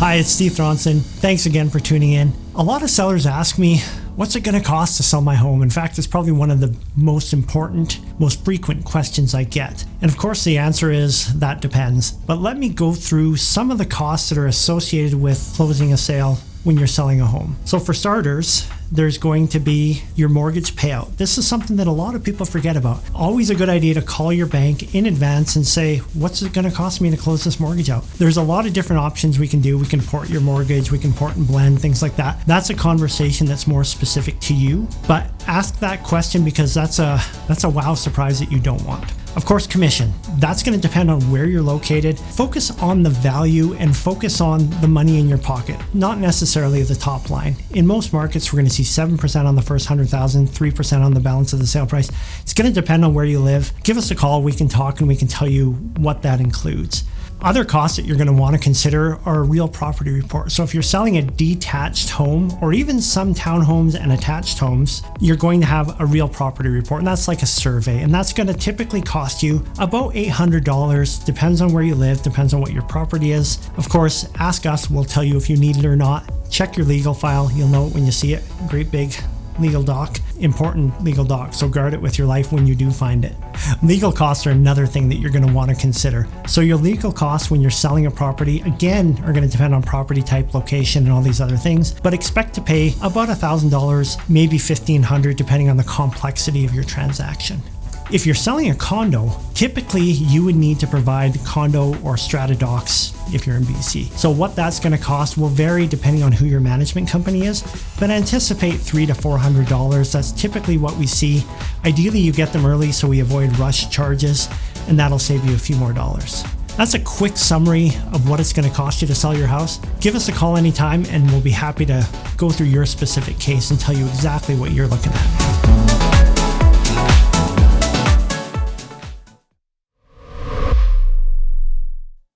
Hi, it's Steve Throndson. Thanks again for tuning in. A lot of sellers ask me, what's it going to cost to sell my home? In fact, it's probably one of the most important, most frequent questions I get. And of course, the answer is that depends. But let me go through some of the costs that are associated with closing a sale when you're selling a home. So for starters, there's going to be your mortgage payout. This is something that a lot of people forget about. Always a good idea to call your bank in advance and say, what's it going to cost me to close this mortgage out? There's a lot of different options we can do. We can port your mortgage, we can port and blend, things like that. That's a conversation that's more specific to you, but ask that question because that's a wow surprise that you don't want. Of course, commission. That's going to depend on where you're located. Focus on the value and focus on the money in your pocket, not necessarily the top line. In most markets, we're going to see 7% on the first 100,000, 3% on the balance of the sale price. It's going to depend on where you live. Give us a call. We can talk and we can tell you what that includes. Other costs that you're going to want to consider are a real property report. So if you're selling a detached home or even some townhomes and attached homes, you're going to have a real property report, and that's like a survey, and that's going to typically cost you about $800. Depends on where you live, depends on what your property is. Of course, ask us, we'll tell you if you need it or not. Check your legal file, you'll know it when you see it. Great big legal doc, important legal doc, so guard it with your life when you do find it. Legal costs are another thing that you're going to want to consider. So your legal costs when you're selling a property, again, are going to depend on property type, location, and all these other things, but expect to pay about $1,000, maybe $1,500, depending on the complexity of your transaction. If you're selling a condo, typically you would need to provide condo or strata docs if you're in BC. So what that's going to cost will vary depending on who your management company is, but anticipate $300 to $400. That's typically what we see. Ideally, you get them early so we avoid rush charges, and that'll save you a few more dollars. That's a quick summary of what it's going to cost you to sell your house. Give us a call anytime and we'll be happy to go through your specific case and tell you exactly what you're looking at.